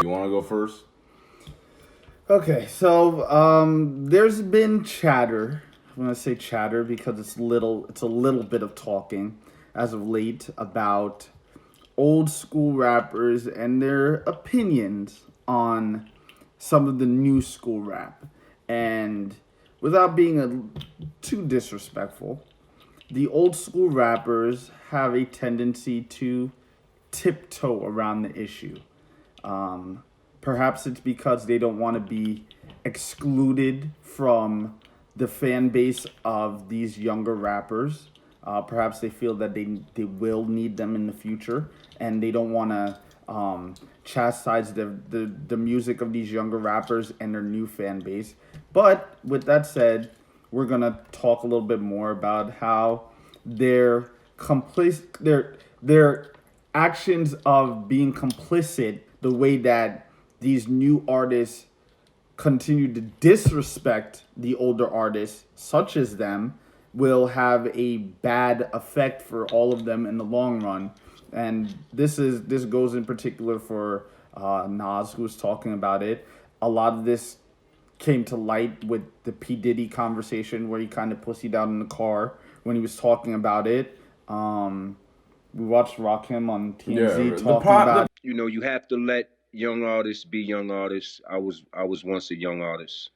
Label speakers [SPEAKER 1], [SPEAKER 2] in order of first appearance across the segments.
[SPEAKER 1] want to go first?
[SPEAKER 2] Okay, so there's been chatter. I'm gonna say chatter because it's a little bit of talking as of late about old school rappers and their opinions on some of the new school rap. And without being too disrespectful, the old school rappers have a tendency to tiptoe around the issue. Perhaps it's because they don't want to be excluded from the fan base of these younger rappers. Perhaps they feel that they will need them in the future, and they don't want to chastise the music of these younger rappers and their new fan base. But with that said, we're gonna talk a little bit more about how their actions of being complicit, the way that these new artists continue to disrespect the older artists, such as them, will have a bad effect for all of them in the long run. And this goes in particular for Nas, who was talking about it. A lot of this came to light with the P. Diddy conversation where he kind of pussied out in the car when he was talking about it. We watched Rakim on TMZ talking about...
[SPEAKER 3] You know, you have to let young artists be young artists. I was once a young artist.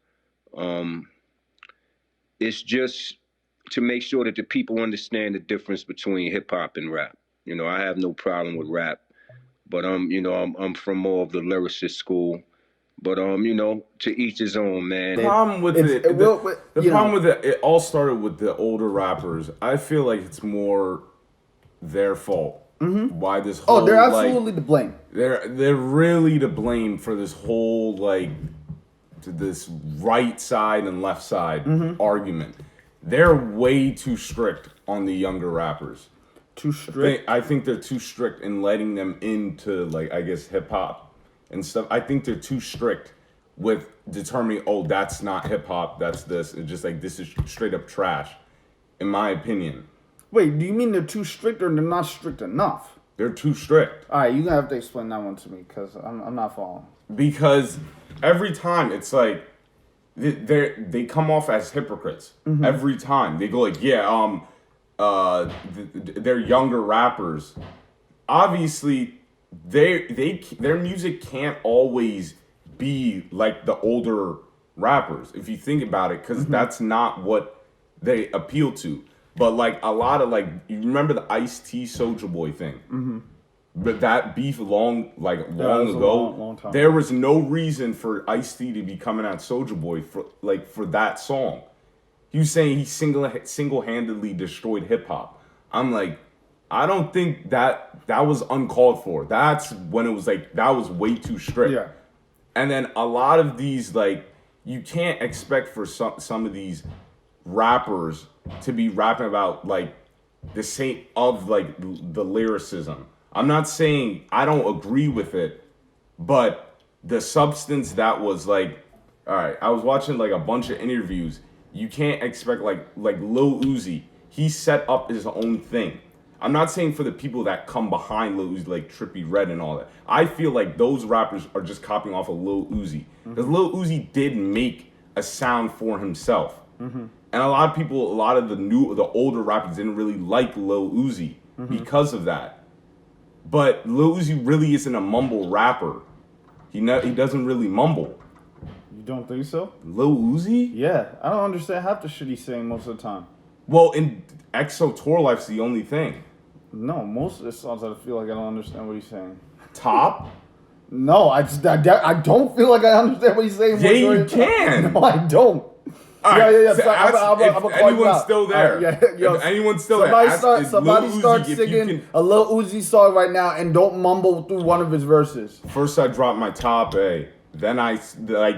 [SPEAKER 3] It's just to make sure that the people understand the difference between hip hop and rap. You know, I have no problem with rap, but I'm from more of the lyricist school. But you know, to each his own, man.
[SPEAKER 1] The problem with it all started with the older rappers. I feel like it's more their fault. Mm-hmm. Why this whole
[SPEAKER 2] they're absolutely to blame.
[SPEAKER 1] They're really to blame for this whole this right side and left side argument. They're way too strict on the younger rappers.
[SPEAKER 2] Too strict?
[SPEAKER 1] I think they're too strict in letting them into hip hop and stuff. I think they're too strict with determining, that's not hip hop, that's this. It's just this is straight up trash, in my opinion.
[SPEAKER 2] Wait, do you mean they're too strict or they're not strict enough?
[SPEAKER 1] They're too strict.
[SPEAKER 2] All right, you're going to have to explain that one to me because I'm not following.
[SPEAKER 1] Because every time it's they come off as hypocrites. Mm-hmm. Every time. They go they're younger rappers. Obviously, their music can't always be like the older rappers, if you think about it, because that's not what they appeal to. But a lot of you remember the Ice-T Soulja Boy thing? Mm-hmm. But that beef long ago, long time. There was no reason for Ice-T to be coming at Soulja Boy for that song. He was saying he single-handedly destroyed hip hop. I'm like, I don't think that was uncalled for. That's when it was that was way too strict.
[SPEAKER 2] Yeah.
[SPEAKER 1] And then a lot of these you can't expect for some of these rappers to be rapping about the same of the lyricism. I'm not saying I don't agree with it, but the substance that was all right, I was watching a bunch of interviews. You can't expect like Lil Uzi. He set up his own thing. I'm not saying for the people that come behind Lil Uzi, like Trippie Redd and all that. I feel like those rappers are just copying off of Lil Uzi. Because Lil Uzi did make a sound for himself. Mm-hmm. And a lot of the older rappers didn't really like Lil Uzi because of that. But Lil Uzi really isn't a mumble rapper. He doesn't really mumble.
[SPEAKER 2] You don't think so?
[SPEAKER 1] Lil Uzi?
[SPEAKER 2] Yeah, I don't understand half the shit he's saying most of the time.
[SPEAKER 1] Well, in EXO Tour Life's the only thing.
[SPEAKER 2] No, most of the songs I feel like I don't understand what he's saying.
[SPEAKER 1] Top?
[SPEAKER 2] No, I don't feel like I understand what he's saying.
[SPEAKER 1] Yeah, you can.
[SPEAKER 2] No, I don't.
[SPEAKER 1] Right,
[SPEAKER 2] So
[SPEAKER 1] if anyone's still there, if anyone's still there,
[SPEAKER 2] somebody start singing a Lil Uzi song right now and don't mumble through one of his verses.
[SPEAKER 1] First I drop my top A, then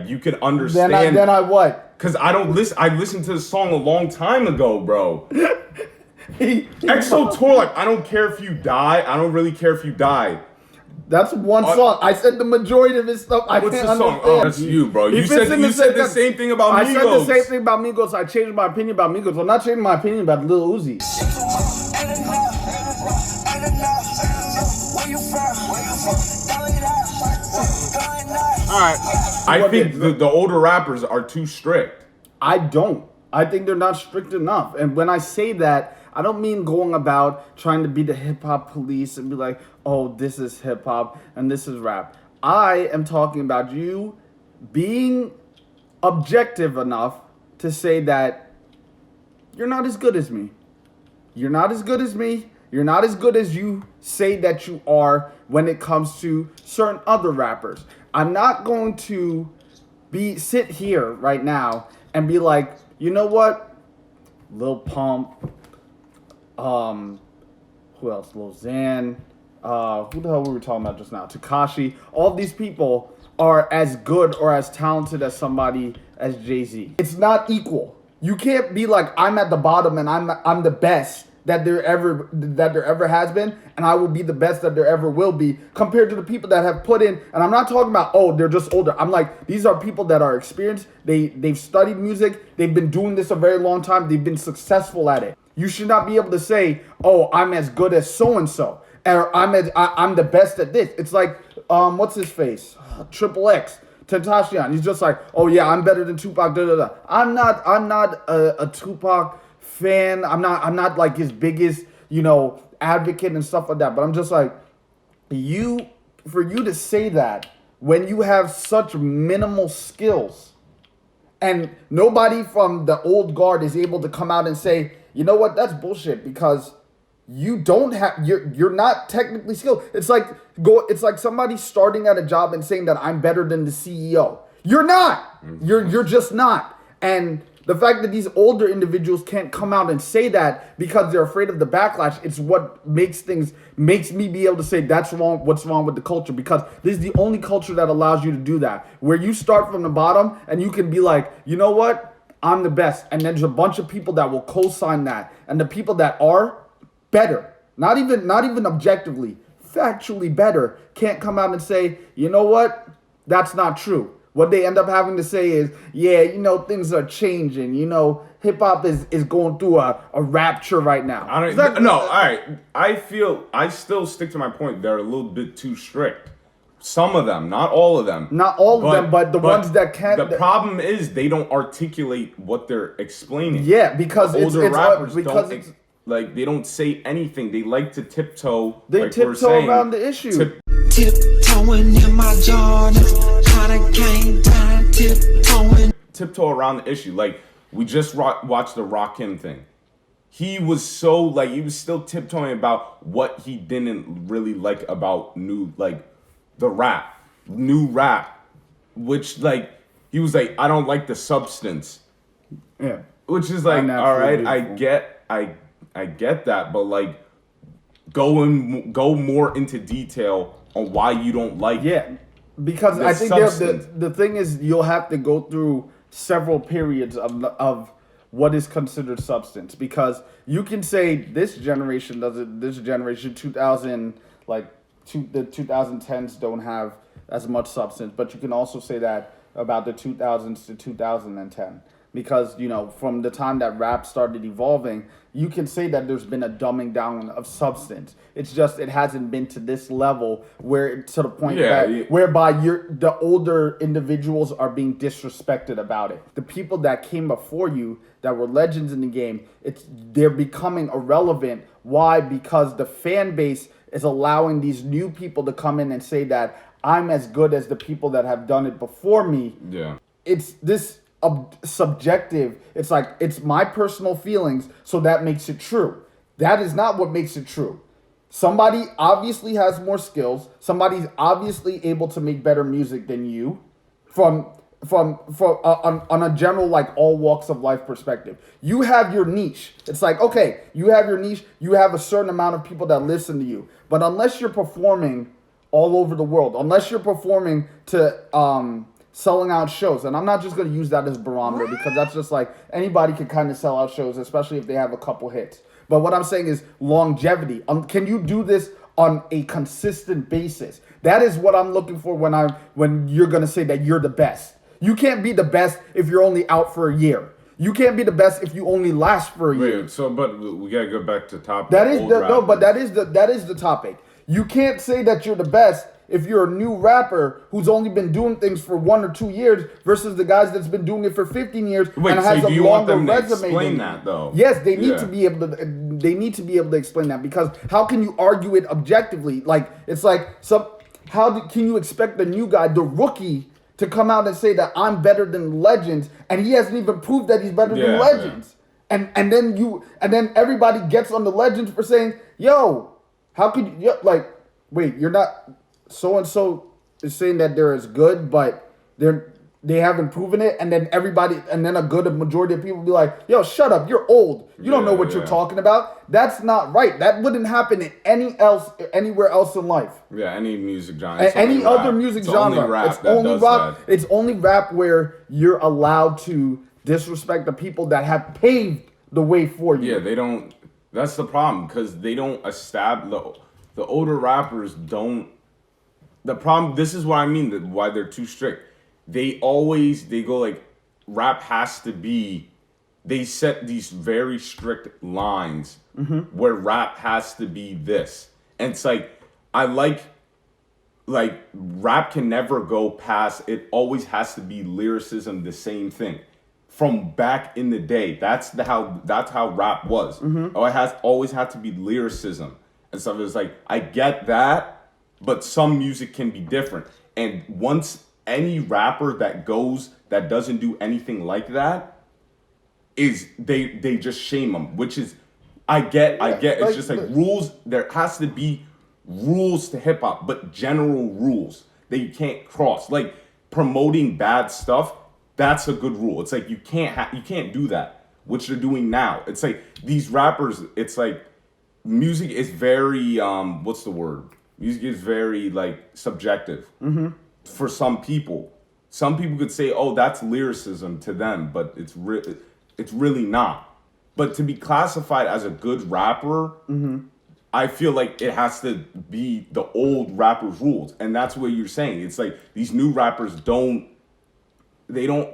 [SPEAKER 1] you can understand.
[SPEAKER 2] Then I what?
[SPEAKER 1] Because I don't listen. I listened to the song a long time ago, bro. EXO Tour Life. I don't care if you die. I don't really care if you die.
[SPEAKER 2] That's one song. I said the majority of his stuff. I
[SPEAKER 1] what's
[SPEAKER 2] can't
[SPEAKER 1] the song?
[SPEAKER 2] understand.
[SPEAKER 1] Oh, that's you, bro. You said the same thing about Migos.
[SPEAKER 2] I said the same thing about Migos. I changed my opinion about Migos. I'm not changing my opinion about Lil Uzi. right.
[SPEAKER 1] I think the older rappers are too strict.
[SPEAKER 2] I don't. I think they're not strict enough. And when I say that, I don't mean going about trying to be the hip hop police and be like, oh, this is hip hop and this is rap. I am talking about you being objective enough to say that you're not as good as me. You're not as good as me. You're not as good as you say that you are when it comes to certain other rappers. I'm not going to sit here right now and be like, you know what? Lil Pump, who else? Lil Xan, who the hell were we talking about just now? Tekashi. All these people are as good or as talented as somebody as Jay-Z. It's not equal. You can't be like, I'm at the bottom and I'm the best that there ever has been, and I will be the best that there ever will be, compared to the people that have put in. And I'm not talking about, oh, they're just older. I'm like, these are people that are experienced. They've studied music. They've been doing this a very long time. They've been successful at it. You should not be able to say, oh, I'm as good as so and so, or I'm the best at this. It's like, what's his face? Triple X. Tentacion. He's just like, oh yeah, I'm better than Tupac. Da da da. I'm not a Tupac fan. I'm not like his biggest, advocate and stuff like that. But I'm just like, for you to say that when you have such minimal skills, and nobody from the old guard is able to come out and say, you know what, that's bullshit, because you don't have, you're not technically skilled. It's like somebody starting at a job and saying that I'm better than the CEO. You're not. You're just not. And the fact that these older individuals can't come out and say that because they're afraid of the backlash, it's what makes me be able to say that's wrong, what's wrong with the culture, because this is the only culture that allows you to do that, where you start from the bottom and you can be like, you know what, I'm the best. And there's a bunch of people that will co-sign that. And the people that are better, not even objectively, factually better, can't come out and say, you know what, that's not true. What they end up having to say is, yeah, things are changing. Hip hop is going through a rapture right now.
[SPEAKER 1] All right. I still stick to my point. They're a little bit too strict. Some of them, not all of them.
[SPEAKER 2] Not all of them, but the ones that can't.
[SPEAKER 1] The problem is they don't articulate what they're explaining.
[SPEAKER 2] Yeah, because
[SPEAKER 1] the older rappers they don't say anything. They like to tiptoe.
[SPEAKER 2] They tiptoe around the issue.
[SPEAKER 4] Tiptoeing in my Jordan,
[SPEAKER 1] tiptoe around the issue. Like, we just watched the Rakim thing. He was still tiptoeing about what he didn't really like about new rap, which he was like, I don't like the substance.
[SPEAKER 2] Yeah.
[SPEAKER 1] Which is like, all right, I get that, but go more into detail on why you don't like.
[SPEAKER 2] Yeah, because I think the thing is, you'll have to go through several periods of what is considered substance, because you can say this generation doesn't. This generation 2000 the 2010s don't have as much substance, but you can also say that about the 2000s to 2010. Because, from the time that rap started evolving, you can say that there's been a dumbing down of substance. It's just, it hasn't been to this level where to the point whereby the older individuals are being disrespected about it. The people that came before you that were legends in the game, they're becoming irrelevant. Why? Because the fan base is allowing these new people to come in and say that I'm as good as the people that have done it before me.
[SPEAKER 1] Yeah.
[SPEAKER 2] It's this subjective. It's like, it's my personal feelings, so that makes it true. That is not what makes it true. Somebody obviously has more skills. Somebody's obviously able to make better music than you, from on a general, all walks of life perspective. You have your niche. It's like, okay, you have your niche. You have a certain amount of people that listen to you. But unless you're performing all over the world, unless you're performing to selling out shows, and I'm not just going to use that as barometer, because that's just anybody can kind of sell out shows, especially if they have a couple hits. But what I'm saying is longevity. Can you do this on a consistent basis? That is what I'm looking for when you're going to say that you're the best. You can't be the best if you're only out for a year. You can't be the best if you only last for a year.
[SPEAKER 1] But we gotta go back to topic.
[SPEAKER 2] That is the topic. You can't say that you're the best if you're a new rapper who's only been doing things for 1 or 2 years versus the guys that's been doing it for 15 years
[SPEAKER 1] Wait,
[SPEAKER 2] and
[SPEAKER 1] so
[SPEAKER 2] has
[SPEAKER 1] do
[SPEAKER 2] a
[SPEAKER 1] you want
[SPEAKER 2] longer
[SPEAKER 1] them to
[SPEAKER 2] resume
[SPEAKER 1] explain
[SPEAKER 2] than
[SPEAKER 1] that,
[SPEAKER 2] you.
[SPEAKER 1] though?
[SPEAKER 2] Yes, they need
[SPEAKER 1] Yeah.
[SPEAKER 2] to be able to. They need to be able to explain that, because how can you argue it objectively? Like, it's like can you expect the new guy, the rookie, to come out and say that I'm better than legends, and he hasn't even proved that he's better than
[SPEAKER 1] Yeah,
[SPEAKER 2] legends? And then everybody gets on the legends for saying, "Yo, how could you like? Wait, you're not so and so is saying that they're as good, but they haven't proven it." And then a good majority of people be like, "Yo, shut up! You're old. You don't know what you're talking about." That's not right. That wouldn't happen in anywhere else in life.
[SPEAKER 1] Yeah, any music genre. It's
[SPEAKER 2] Any
[SPEAKER 1] only
[SPEAKER 2] other
[SPEAKER 1] rap.
[SPEAKER 2] music
[SPEAKER 1] It's
[SPEAKER 2] genre.
[SPEAKER 1] Only rap
[SPEAKER 2] It's
[SPEAKER 1] that
[SPEAKER 2] only
[SPEAKER 1] does
[SPEAKER 2] rap.
[SPEAKER 1] that.
[SPEAKER 2] It's only rap where you're allowed to disrespect the people that have paved the way for you.
[SPEAKER 1] Yeah, they don't. That's the problem, because they don't establish. The older rappers don't. The problem. This is what I mean. Why they're too strict. They go like, rap has to be. They set these very strict lines where rap has to be this, and it's like I like rap can never go past. It always has to be lyricism, the same thing. From back in the day, that's how rap was. Oh, it always had to be lyricism and stuff. It's like, I get that, but some music can be different. And once any rapper that doesn't do anything like that, they just shame them. Which is, I get. It's just like rules. There has to be rules to hip hop, but general rules that you can't cross. Like promoting bad stuff. That's a good rule. It's like you can't do that, which they're doing now. It's like these rappers, it's like music is very what's the word? Music is very like subjective for some people. Some people could say, "Oh, that's lyricism" to them, but it's really not. But to be classified as a good rapper, I feel like it has to be the old rappers' rules, and that's what you're saying. It's like these new rappers don't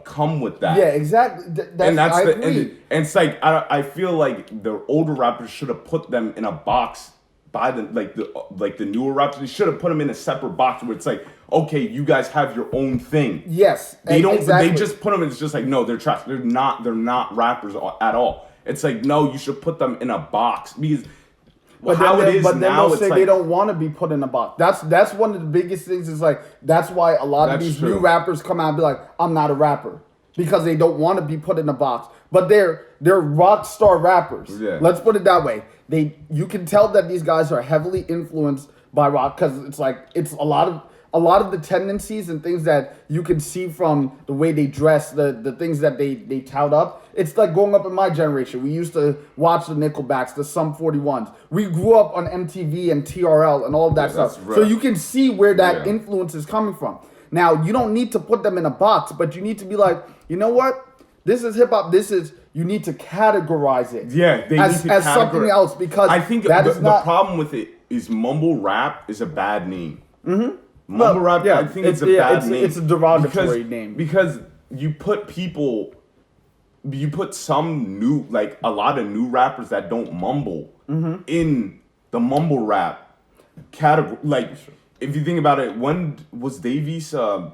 [SPEAKER 1] come with that.
[SPEAKER 2] Yeah, exactly. I agree.
[SPEAKER 1] And it's like I feel like the older rappers should have put them in a box by the newer rappers. They should have put them in a separate box where it's like, okay, you guys have your own thing.
[SPEAKER 2] Yes,
[SPEAKER 1] they don't.
[SPEAKER 2] exactly.
[SPEAKER 1] They just put them. It's just like, no, they're trash. They're not rappers at all. It's like, no, you should put them in a box because.
[SPEAKER 2] But then they'll say they don't want to be put in a box. That's one of the biggest things. Is like that's why a lot of these new rappers come out and be like, "I'm not a rapper," because they don't want to be put in a box. But they're rock star rappers.
[SPEAKER 1] Yeah.
[SPEAKER 2] Let's put it that way. You can tell that these guys are heavily influenced by rock, because it's like it's a lot of the tendencies and things that you can see from the way they dress, the things that they tout up. It's like growing up in my generation. We used to watch the Nickelbacks, the Sum 41s. We grew up on MTV and TRL and all of that stuff. So you can see where that influence is coming from. Now, you don't need to put them in a box, but you need to be like, you know what? This is hip hop. You need to categorize it.
[SPEAKER 1] Yeah,
[SPEAKER 2] as something else, because
[SPEAKER 1] I think the problem with it is mumble rap is a bad name. Mumble rap, I think it's a bad name.
[SPEAKER 2] It's a derogatory name.
[SPEAKER 1] Because you put some new, like a lot of new rappers that don't mumble in the mumble rap category. Like, if you think about it, when was Davies a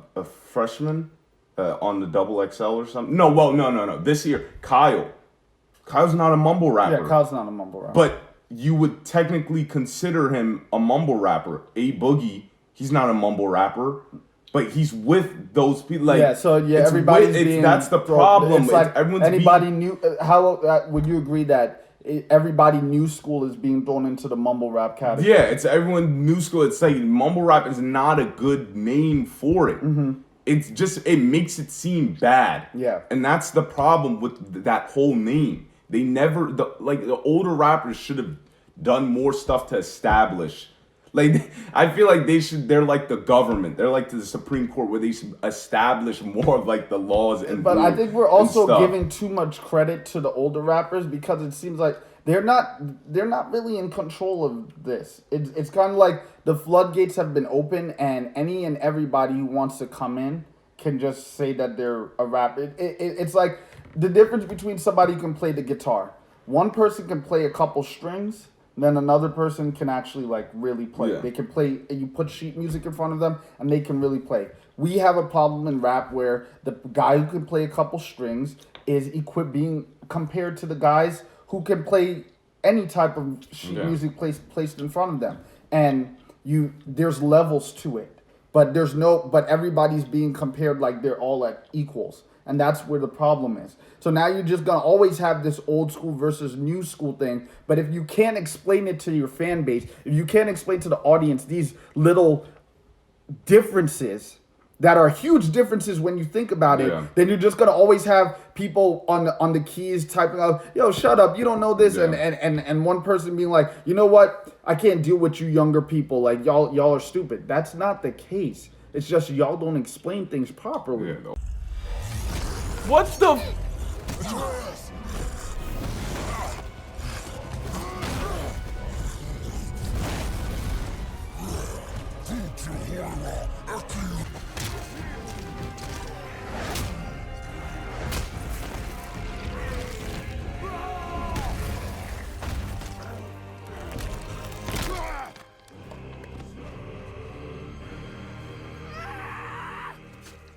[SPEAKER 1] freshman on the Double XL or something? No. This year, Kyle's not a mumble rapper.
[SPEAKER 2] Yeah, Kyle's not a mumble rapper.
[SPEAKER 1] But you would technically consider him a mumble rapper. A Boogie, he's not a mumble rapper, but he's with those people. Like,
[SPEAKER 2] everybody's being.
[SPEAKER 1] That's the problem.
[SPEAKER 2] It's like anybody new. How would you agree that everybody new school is being thrown into the mumble rap category?
[SPEAKER 1] Yeah, it's everyone new school. It's like mumble rap is not a good name for it. It's just, it makes it seem bad.
[SPEAKER 2] Yeah,
[SPEAKER 1] and that's the problem with that whole name. They never the older rappers should have done more stuff to establish. Like, I feel like they're like the government. They're like the Supreme Court, where they should establish more of like the laws and.
[SPEAKER 2] But I think we're also giving too much credit to the older rappers, because it seems like they're not really in control of this. It's kind of like the floodgates have been open, and any and everybody who wants to come in can just say that they're a rapper. It's like the difference between somebody who can play the guitar. One person can play a couple strings, then another person can actually like really play.
[SPEAKER 1] Yeah.
[SPEAKER 2] They can play. You put sheet music in front of them, and they can really play. We have a problem in rap where the guy who can play a couple strings is being compared to the guys who can play any type of sheet music placed in front of them, and there's levels to it, but but everybody's being compared like they're all like equals. And that's where the problem is. So now you're just going to always have this old school versus new school thing. But if you can't explain it to your fan base, if you can't explain to the audience these little differences that are huge differences when you think about it, then you're just going to always have people on the keys typing out, yo, shut up, you don't know this. And one person being like, you know what? I can't deal with you younger people. Like, y'all are stupid. That's not the case. It's just y'all don't explain things properly.
[SPEAKER 1] Yeah, what the?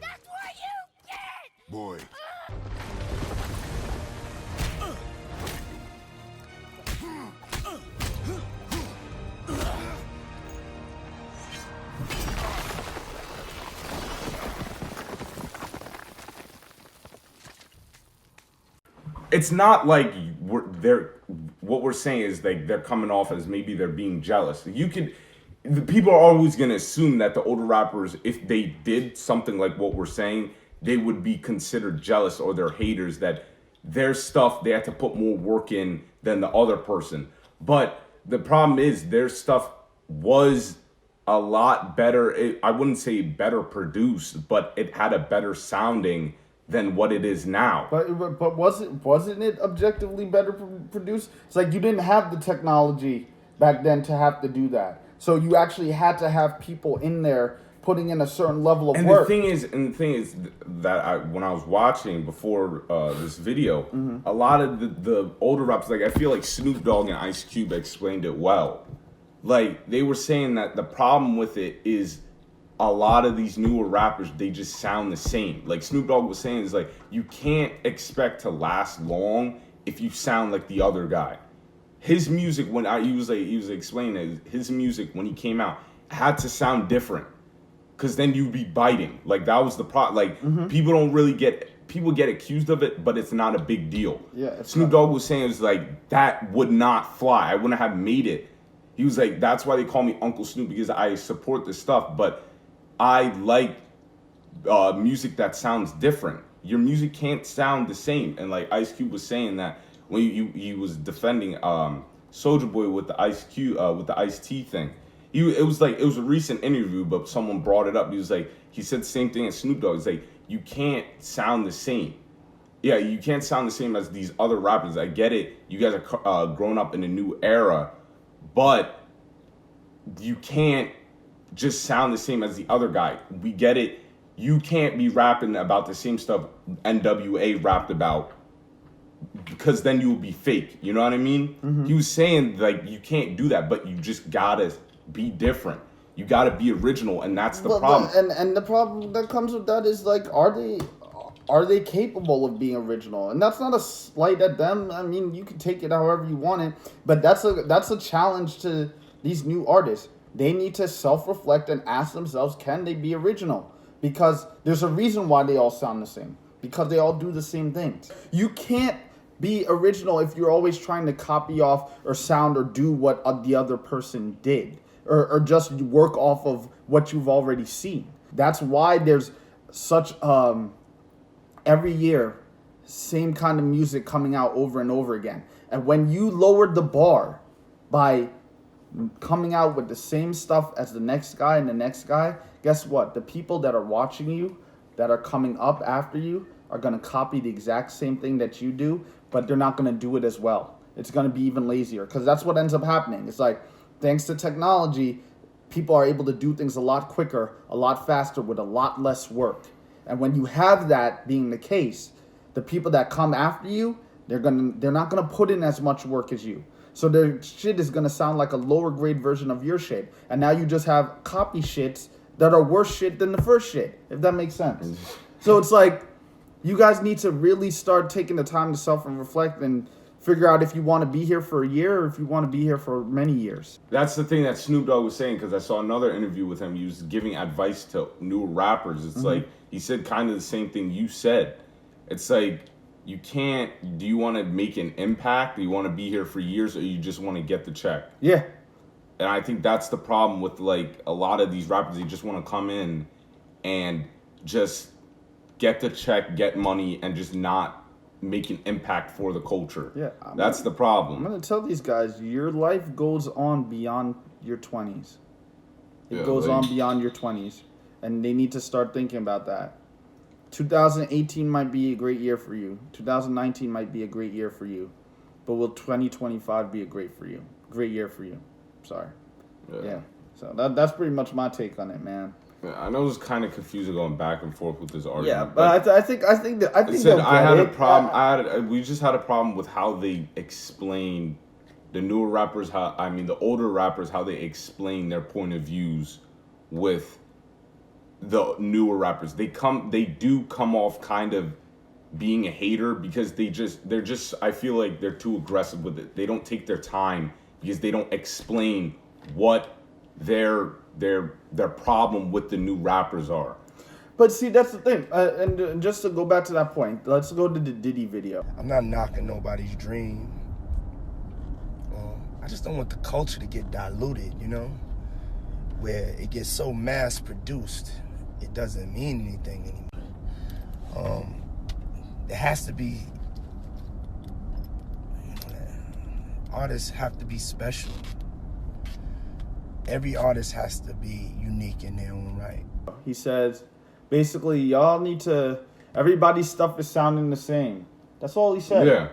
[SPEAKER 5] That's what you get!
[SPEAKER 6] Boy.
[SPEAKER 1] It's not like what we're saying is like they're coming off as maybe they're being jealous. The people are always gonna assume that the older rappers, if they did something like what we're saying, they would be considered jealous or they're haters, that their stuff they have to put more work in than the other person. But the problem is their stuff was a lot better. I wouldn't say better produced, but it had a better sounding than what it is now.
[SPEAKER 2] But wasn't it objectively better produced? It's like you didn't have the technology back then to have to do that. So you actually had to have people in there putting in a certain level of work.
[SPEAKER 1] The thing is that when I was watching before this video, a lot of the older rappers, like I feel like Snoop Dogg and Ice Cube explained it well. Like they were saying that the problem with it is a lot of these newer rappers, they just sound the same. Like Snoop Dogg was saying, is like you can't expect to last long if you sound like the other guy. His music, he was explaining that his music when he came out had to sound different, because then you'd be biting. Like that was the problem. Like people get accused of it, but it's not a big deal.
[SPEAKER 2] Yeah.
[SPEAKER 1] Snoop Dogg was saying, it was like that would not fly. I wouldn't have made it. He was like, that's why they call me Uncle Snoop, because I support this stuff, but I like music that sounds different. Your music can't sound the same. And like Ice Cube was saying that when he was defending Soulja Boy with the Ice Cube with the Ice-T thing. It was a recent interview, but someone brought it up. He said the same thing as Snoop Dogg. He's like, you can't sound the same. Yeah, you can't sound the same as these other rappers. I get it. You guys are grown up in a new era, but you can't just sound the same as the other guy. We get it. You can't be rapping about the same stuff NWA rapped about, because then you will be fake. You know what I mean? He was saying like you can't do that, but you just gotta be different. You gotta be original, and that's the problem.
[SPEAKER 2] And the problem that comes with that is like, are they capable of being original? And that's not a slight at them. I mean, you can take it however you want it, but that's a challenge to these new artists. They need to self-reflect and ask themselves, can they be original? Because there's a reason why they all sound the same. Because they all do the same things. You can't be original if you're always trying to copy off or sound or do what the other person did. Or just work off of what you've already seen. That's why there's such, every year, same kind of music coming out over and over again. And when you lowered the bar by coming out with the same stuff as the next guy and the next guy, guess what? The people that are watching you, that are coming up after you, are going to copy the exact same thing that you do, but they're not going to do it as well. It's going to be even lazier, because that's what ends up happening. It's like, thanks to technology, people are able to do things a lot quicker, a lot faster, with a lot less work. And when you have that being the case, the people that come after you, they're not gonna put in as much work as you. So their shit is gonna sound like a lower grade version of your shit, and now you just have copy shits that are worse shit than the first shit. If that makes sense. So it's like, you guys need to really start taking the time to self-reflect and figure out if you want to be here for a year or if you want to be here for many years.
[SPEAKER 1] That's the thing that Snoop Dogg was saying, because I saw another interview with him. He was giving advice to new rappers. It's like, he said kind of the same thing you said. It's like, you can't, do you want to make an impact? Do you want to be here for years, or you just want to get the check?
[SPEAKER 2] Yeah.
[SPEAKER 1] And I think that's the problem with like a lot of these rappers. They just want to come in and just get the check, get money, and just not make an impact for the culture.
[SPEAKER 2] Yeah,
[SPEAKER 1] that's the problem.
[SPEAKER 2] I'm gonna tell these guys, your life goes on beyond your 20s. It goes on beyond your 20s, and they need to start thinking about that. 2018 might be a great year for you. 2019 might be a great year for you, but will 2025 be a great year for you? Sorry. Yeah. So that's pretty much my take on it, man.
[SPEAKER 1] Yeah, I know it's kind of confusing going back and forth with this argument.
[SPEAKER 2] Yeah, but I think
[SPEAKER 1] I had a problem. We just had a problem with how they explain the newer rappers. The older rappers, how they explain their point of views with the newer rappers. They do come off kind of being a hater because they're just. I feel like they're too aggressive with it. They don't take their time because they don't explain what their problem with the new rappers are.
[SPEAKER 2] But see, that's the thing. And just to go back to that point, let's go to the Diddy video.
[SPEAKER 6] I'm not knocking nobody's dream. I just don't want the culture to get diluted, you know? Where it gets so mass produced, it doesn't mean anything anymore. There has to be, artists have to be special. Every artist has to be unique in their own right.
[SPEAKER 2] He says, basically, y'all need to, everybody's stuff is sounding the same. That's all he said.
[SPEAKER 1] Yeah.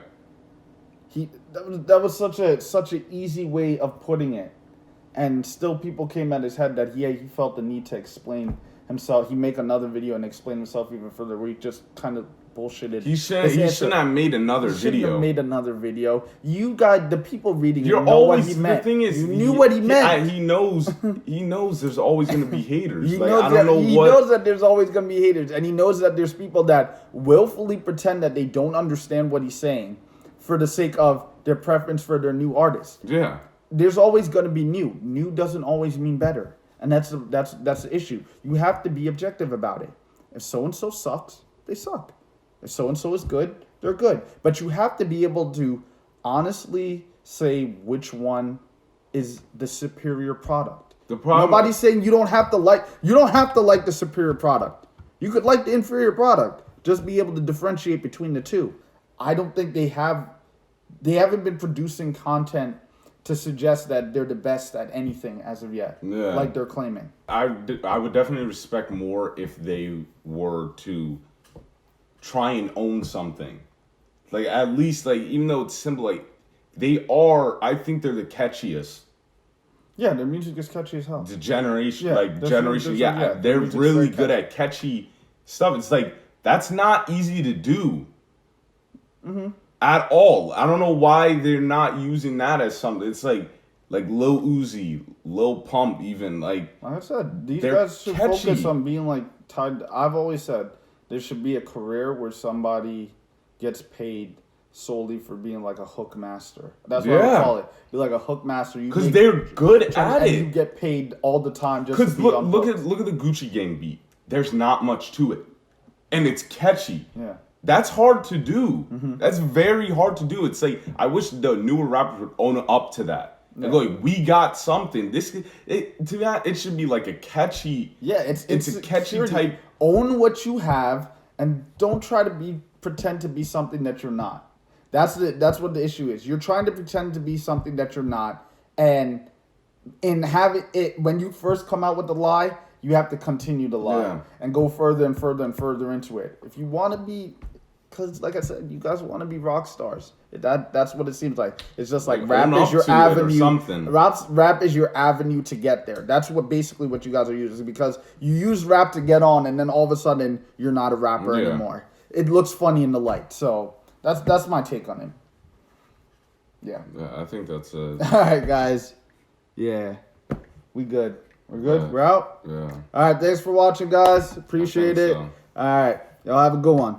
[SPEAKER 2] That was such an easy way of putting it. And still people came at his head that he felt the need to explain himself. He make another video and explain himself even further, where he just kind of bullshitted.
[SPEAKER 1] He shouldn't have made another video.
[SPEAKER 2] Shouldn't have made another video. You guys, the people reading it,
[SPEAKER 1] You're
[SPEAKER 2] know
[SPEAKER 1] always,
[SPEAKER 2] what he meant.
[SPEAKER 1] The thing is,
[SPEAKER 2] you knew what he meant.
[SPEAKER 1] He knows there's always going to be haters.
[SPEAKER 2] He knows that there's always going to be haters, and he knows that there's people that willfully pretend that they don't understand what he's saying for the sake of their preference for their new artist.
[SPEAKER 1] Yeah.
[SPEAKER 2] There's always going to be new. New doesn't always mean better, and that's the issue. You have to be objective about it. If so and so sucks, they suck. If so and so is good, they're good. But you have to be able to honestly say which one is the superior product. Nobody's saying you don't have to like the superior product. You could like the inferior product. Just be able to differentiate between the two. I don't think they haven't been producing content to suggest that they're the best at anything as of yet, like they're claiming.
[SPEAKER 1] I would definitely respect more if they were to try and own something. Like, at least, like, even though it's simple, like, I think they're the catchiest.
[SPEAKER 2] Yeah, their music is catchy as hell.
[SPEAKER 1] The generation, they're really good at catchy stuff. It's like, that's not easy to do. Mm-hmm. At all. I don't know why they're not using that as something. It's like Lil Uzi, Lil Pump, even like
[SPEAKER 2] I said, these guys should focus on being like tied. I've always said there should be a career where somebody gets paid solely for being like a hook master. That's what I would call it. Be like a hook master.
[SPEAKER 1] Because they're good at it.
[SPEAKER 2] You get paid all the time just to be on
[SPEAKER 1] look at the Gucci Gang beat. There's not much to it, and it's catchy.
[SPEAKER 2] Yeah.
[SPEAKER 1] That's hard to do. Mm-hmm. That's very hard to do. It's like, I wish the newer rappers would own up to that. Yeah. Like, we got something. It should be like a catchy.
[SPEAKER 2] Yeah,
[SPEAKER 1] it's a catchy type.
[SPEAKER 2] Own what you have and don't try to pretend to be something that you're not. That's what the issue is. You're trying to pretend to be something that you're not, and in having it, when you first come out with the lie, you have to continue to lie and go further and further and further into it. If you want to be, because like I said, you guys want to be rock stars. That's what it seems like. It's just like rap is your avenue. Rap is your avenue to get there. That's basically what you guys are using, because you use rap to get on, and then all of a sudden you're not a rapper anymore. It looks funny in the light. So that's my take on it. Yeah.
[SPEAKER 1] Yeah, I think that's
[SPEAKER 2] All right, guys. Yeah. We good. We're good.
[SPEAKER 1] Yeah.
[SPEAKER 2] We're out.
[SPEAKER 1] Yeah.
[SPEAKER 2] All right. Thanks for watching, guys. Appreciate it.
[SPEAKER 1] so.
[SPEAKER 2] All right. Y'all have a good one.